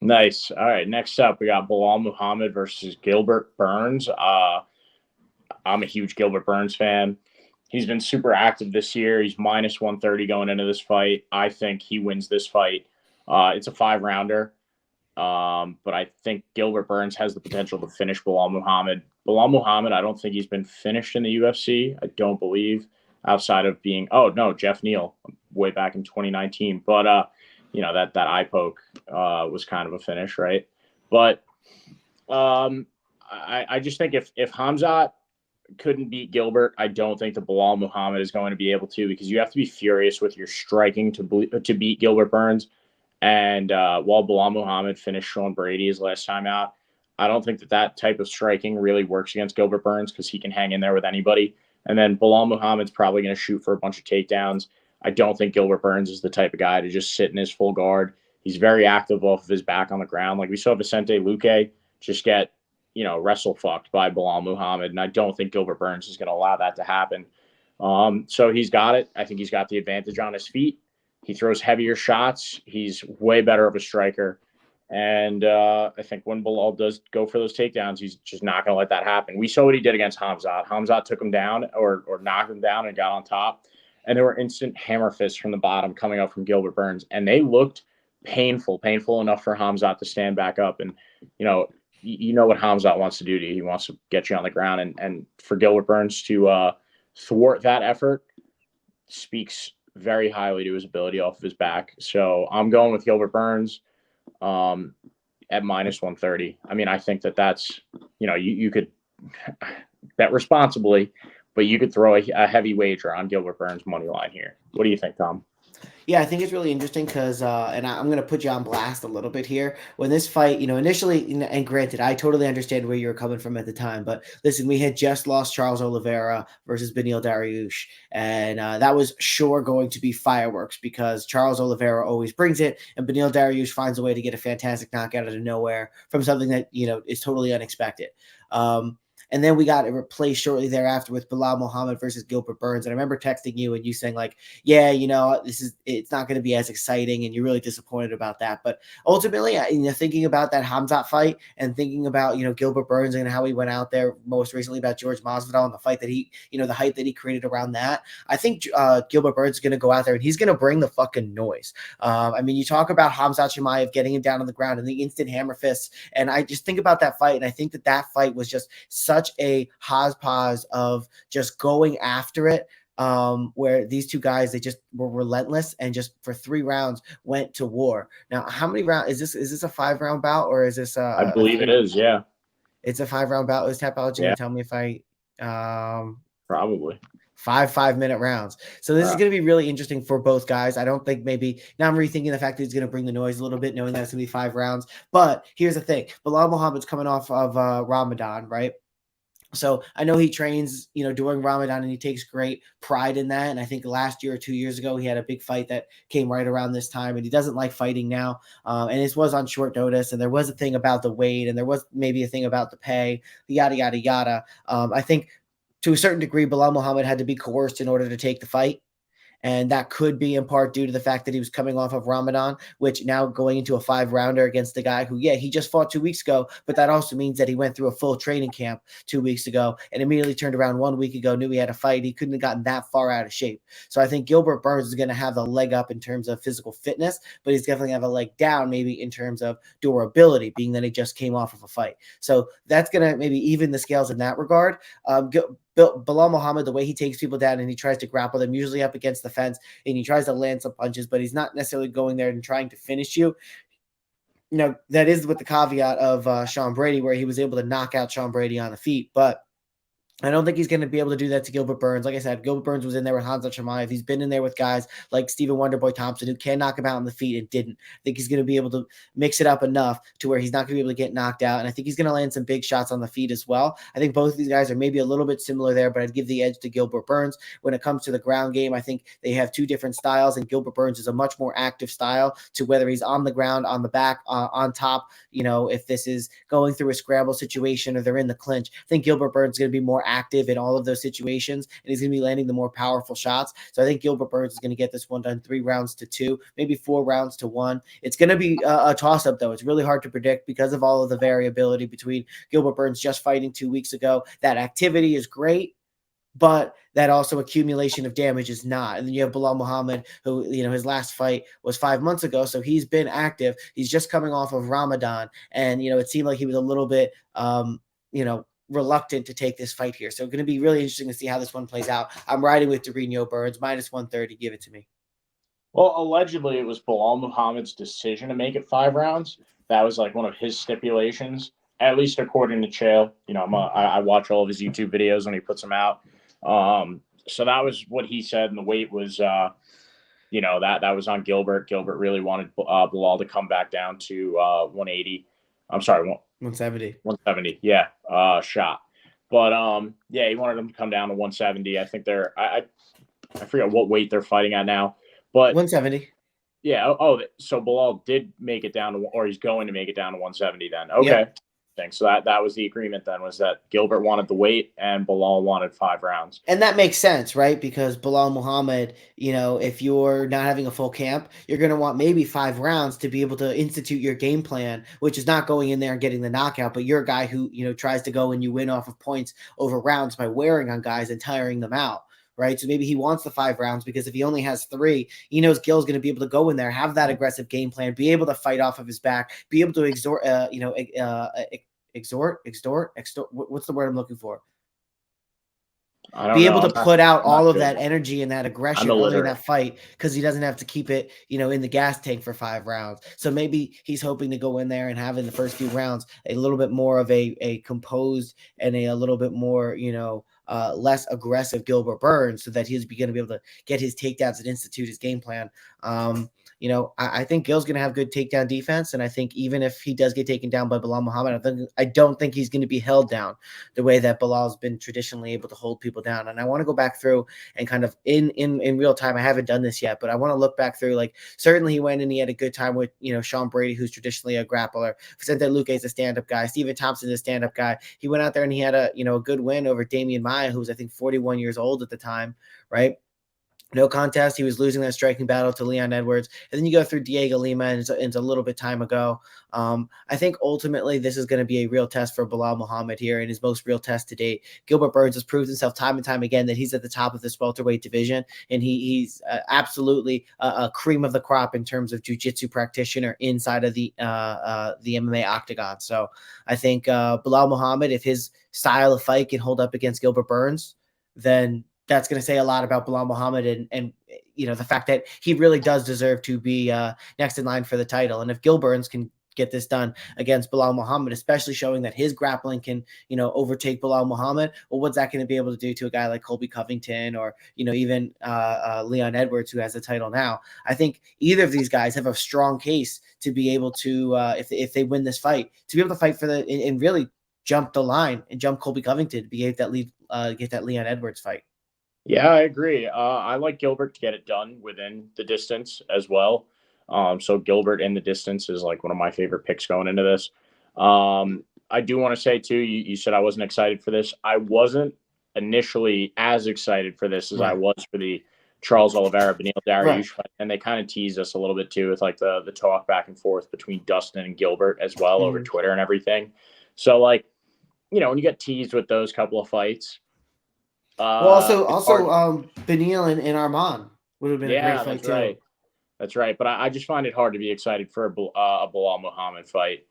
Nice. All right. Next up, we got Belal Muhammad versus Gilbert Burns. I'm a huge Gilbert Burns fan. He's been super active this year. He's minus 130 going into this fight. I think he wins this fight. It's a 5 rounder. But I think Gilbert Burns has the potential to finish Belal Muhammad. Belal Muhammad, I don't think he's been finished in the UFC. I don't believe, outside of being, oh no, Jeff Neal way back in 2019. But that eye poke was kind of a finish, right? But I just think if Hamzat couldn't beat Gilbert, I don't think that Belal Muhammad is going to be able to, because you have to be furious with your striking to beat Gilbert Burns. And while Belal Muhammad finished Sean Brady his last time out, I don't think that type of striking really works against Gilbert Burns, because he can hang in there with anybody. And then Belal Muhammad's probably going to shoot for a bunch of takedowns. I don't think Gilbert Burns is the type of guy to just sit in his full guard. He's very active off of his back on the ground. Like we saw Vicente Luque just get, wrestle fucked by Belal Muhammad. And I don't think Gilbert Burns is going to allow that to happen. So he's got it. I think he's got the advantage on his feet. He throws heavier shots. He's way better of a striker. And I think when Belal does go for those takedowns, he's just not going to let that happen. We saw what he did against Hamzat. Hamzat took him down or knocked him down and got on top. And there were instant hammer fists from the bottom coming up from Gilbert Burns. And they looked painful enough for Hamzat to stand back up. And, you know what Hamzat wants to do to you. He wants to get you on the ground. And for Gilbert Burns to thwart that effort speaks very highly to his ability off of his back. So I'm going with Gilbert Burns at minus 130. I mean, I think that's, you could bet responsibly, but you could throw a heavy wager on Gilbert Burns' money line here. What do you think, Tom? Yeah, I think it's really interesting because, and I'm going to put you on blast a little bit here. When this fight, initially, and granted, I totally understand where you were coming from at the time, but listen, we had just lost Charles Oliveira versus Beneil Dariush, and that was sure going to be fireworks because Charles Oliveira always brings it, and Beneil Dariush finds a way to get a fantastic knockout out of nowhere from something that, is totally unexpected. And then we got it replaced shortly thereafter with Belal Muhammad versus Gilbert Burns. And I remember texting you and you saying like, yeah, it's not going to be as exciting. And you're really disappointed about that. But ultimately, thinking about that Hamzat fight and thinking about, Gilbert Burns and how he went out there most recently about George Masvidal and the fight that he, the hype that he created around that. I think Gilbert Burns is going to go out there and he's going to bring the fucking noise. You talk about Hamzat Chimaev getting him down on the ground and the instant hammer fists. And I just think about that fight. And I think that fight was just such a hodgepodge of just going after it, where these two guys, they just were relentless and just for 3 rounds went to war. Now, how many rounds is this a 5-round bout or is this I believe it is, yeah. It's a 5-round bout. Is Tapology yeah. Tell me if I probably 5-minute rounds. So this is going to be really interesting for both guys. I don't think maybe now I'm rethinking the fact that he's going to bring the noise a little bit, knowing that it's going to be 5 rounds. But here's the thing. Belal Muhammad's coming off of Ramadan, right? So I know he trains, during Ramadan and he takes great pride in that. And I think last year or 2 years ago, he had a big fight that came right around this time and he doesn't like fighting now. And this was on short notice. And there was a thing about the weight and there was maybe a thing about the pay, yada, yada, yada. I think to a certain degree, Belal Muhammad had to be coerced in order to take the fight. And that could be in part due to the fact that he was coming off of Ramadan, which now going into a 5-rounder against the guy who, he just fought 2 weeks ago. But that also means that he went through a full training camp 2 weeks ago and immediately turned around 1 week ago, knew he had a fight. He couldn't have gotten that far out of shape. So I think Gilbert Burns is going to have the leg up in terms of physical fitness, but he's definitely going to have a leg down maybe in terms of durability, being that he just came off of a fight. So that's going to maybe even the scales in that regard. Belal Muhammad, the way he takes people down and he tries to grapple them, usually up against the fence, and he tries to land some punches, but he's not necessarily going there and trying to finish you. That is with the caveat of Sean Brady, where he was able to knock out Sean Brady on the feet. But I don't think he's going to be able to do that to Gilbert Burns. Like I said, Gilbert Burns was in there with Hamzat Chimaev. He's been in there with guys like Stephen Wonderboy Thompson who can knock him out on the feet and didn't. I think he's going to be able to mix it up enough to where he's not going to be able to get knocked out. And I think he's going to land some big shots on the feet as well. I think both of these guys are maybe a little bit similar there, but I'd give the edge to Gilbert Burns. When it comes to the ground game, I think they have 2 different styles, and Gilbert Burns is a much more active style to whether he's on the ground, on the back, on top. If this is going through a scramble situation or they're in the clinch, I think Gilbert Burns is going to be more active in all of those situations, and he's going to be landing the more powerful shots. So I think Gilbert Burns is going to get this one done 3 rounds to 2, maybe 4 rounds to 1. It's going to be a toss-up, though. It's really hard to predict because of all of the variability between Gilbert Burns just fighting 2 weeks ago. That activity is great, but that also accumulation of damage is not. And then you have Belal Muhammad, who, his last fight was 5 months ago. So he's been active. He's just coming off of Ramadan. And, it seemed like he was a little bit, reluctant to take this fight here. So it's going to be really interesting to see how this one plays out. I'm riding with Durinho Burns, minus 130. Give it to me. Well, allegedly it was Belal Muhammad's decision to make it 5 rounds. That was like one of his stipulations, at least according to Chael. I watch all of his YouTube videos when he puts them out. So that was what he said, and the weight was, that was on Gilbert. Gilbert really wanted Belal to come back down to 180. I'm sorry, 170. 170, yeah, shot. But he wanted him to come down to 170. I think I forget what weight they're fighting at now, but 170. Yeah. Oh, so Belal did make it down to, or he's going to make it down to 170 then. Okay. Yep. So that was the agreement then, was that Gilbert wanted the weight and Belal wanted 5 rounds. And that makes sense, right? Because Belal Muhammad, if you're not having a full camp, you're going to want maybe 5 rounds to be able to institute your game plan, which is not going in there and getting the knockout, but you're a guy who, tries to go and you win off of points over rounds by wearing on guys and tiring them out. Right. So maybe he wants the 5 rounds because if he only has 3, he knows Gil's going to be able to go in there, have that aggressive game plan, be able to fight off of his back, be able to extort. What's the word I'm looking for? Be able to put out all of that energy and that aggression early in that fight because he doesn't have to keep it, in the gas tank for 5 rounds. So maybe he's hoping to go in there and have in the first few rounds a little bit more of a composed and a little bit more, less aggressive Gilbert Burns, so that he's going to be able to get his takedowns and institute his game plan. I think Gil's going to have good takedown defense, and I think even if he does get taken down by Belal Muhammad, I don't think he's going to be held down the way that Belal's been traditionally able to hold people down. And I want to go back through and kind of in real time. I haven't done this yet, but I want to look back through. Like, certainly he went and he had a good time with Sean Brady, who's traditionally a grappler. Vicente Luque is a stand-up guy. Stephen Thompson is a stand-up guy. He went out there and he had a good win over Damian Maia, who was I think 41 years old at the time, right? No contest. He was losing that striking battle to Leon Edwards. And then you go through Diego Lima, and it's a little bit time ago. I think ultimately this is going to be a real test for Belal Muhammad here, and his most real test to date. Gilbert Burns has proved himself time and time again that he's at the top of this welterweight division, and he's absolutely a cream of the crop in terms of jiu-jitsu practitioner inside of the MMA octagon. So I think Belal Muhammad, if his style of fight can hold up against Gilbert Burns, then that's going to say a lot about Belal Muhammad and the fact that he really does deserve to be next in line for the title. And if Gil Burns can get this done against Belal Muhammad, especially showing that his grappling can, overtake Belal Muhammad, well, what's that going to be able to do to a guy like Colby Covington or, even Leon Edwards, who has the title now? I think either of these guys have a strong case to be able to, if they win this fight, to be able to fight for and really jump the line and jump Colby Covington to be able to get that Leon Edwards fight. Yeah, I agree. I like Gilbert to get it done within the distance as well. So Gilbert in the distance is like one of my favorite picks going into this. I do want to say too, you said I wasn't excited for this. I wasn't initially as excited for this as I was for the Charles Oliveira, Beneil Dariush fight. And they kind of teased us a little bit too with like the talk back and forth between Dustin and Gilbert as well over Twitter and everything. So like, when you get teased with those couple of fights, also Beneil and Arman would have been a great fight too. That's right. But I just find it hard to be excited for a Belal Muhammad fight.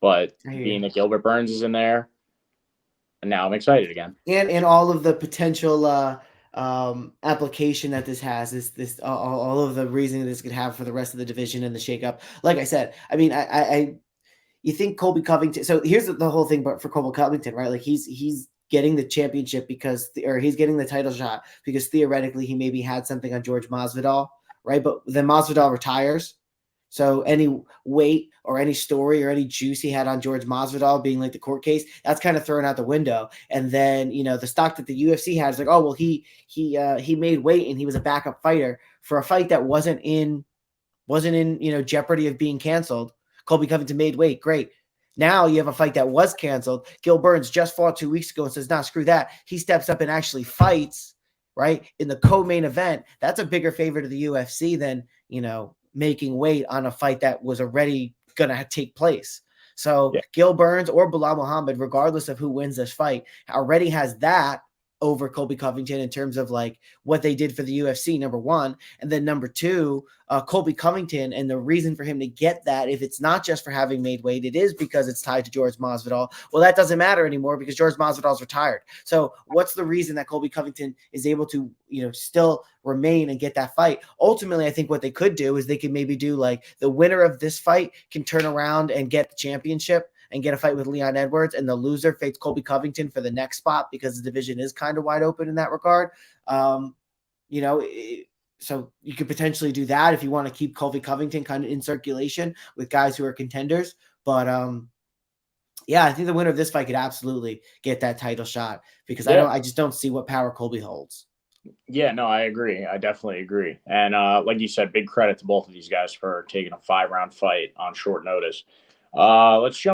But being that Gilbert Burns is in there, and now I'm excited again. And all of the potential application that this has, this all of the reasoning this could have for the rest of the division and the shakeup. Like I said, I mean, you think Colby Covington. So here's the whole thing, but for Colby Covington, right? Like he's getting the championship or he's getting the title shot because theoretically he maybe had something on George Masvidal, right? But then Masvidal retires. So any weight or any story or any juice he had on George Masvidal being like the court case, that's kind of thrown out the window. And then, the stock that the UFC had is like, oh, well, he made weight and he was a backup fighter for a fight that wasn't in jeopardy of being canceled. Colby Covington made weight. Great. Now you have a fight that was canceled. Gil Burns just fought 2 weeks ago and says, "Nah, screw that." He steps up and actually fights, right, in the co-main event. That's a bigger favor to the UFC than, making weight on a fight that was already going to take place. So Yeah. Gil Burns or Belal Muhammad, regardless of who wins this fight, already has that over Colby Covington in terms of like what they did for the UFC, number one. And then number two, Colby Covington, and the reason for him to get that, if it's not just for having made weight, it is because it's tied to George Masvidal. Well, that doesn't matter anymore because George Masvidal's retired. So what's the reason that Colby Covington is able to, still remain and get that fight? Ultimately, I think what they could do is they could maybe do like the winner of this fight can turn around and get the championship and get a fight with Leon Edwards, and the loser faces Colby Covington for the next spot because the division is kind of wide open in that regard. So you could potentially do that if you want to keep Colby Covington kind of in circulation with guys who are contenders. But I think the winner of this fight could absolutely get that title shot because I just don't see what power Colby holds. Yeah, no, I agree. I definitely agree. And like you said, big credit to both of these guys for taking a 5-round fight on short notice. Let's jump